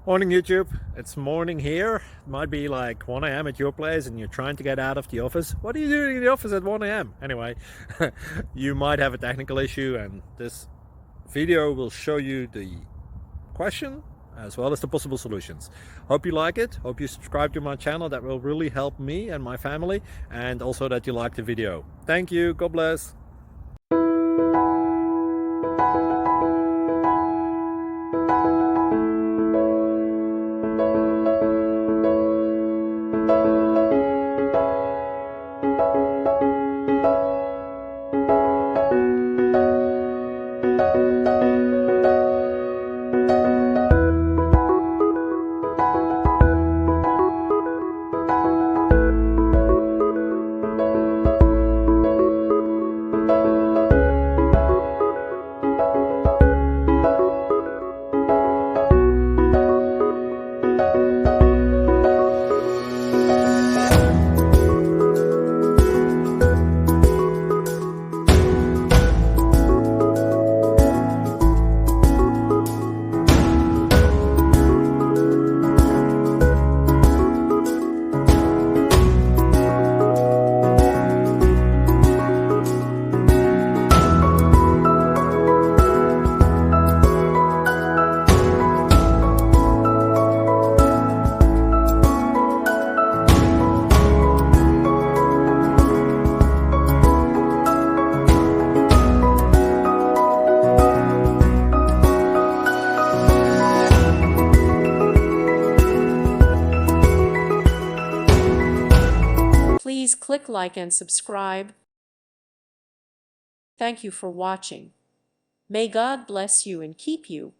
Morning YouTube, it's morning here. It might be like 1 a.m. at your place and you're trying to get out of the office. What are you doing in the office at 1 a.m.? Anyway, you might have a technical issue and this video will show you the question as well as the possible solutions. Hope you like it, hope you subscribe to my channel. That will really help me and my family, and also that you like the video. Thank you, God bless. Please click like and subscribe. Thank you for watching. May God bless you and keep you.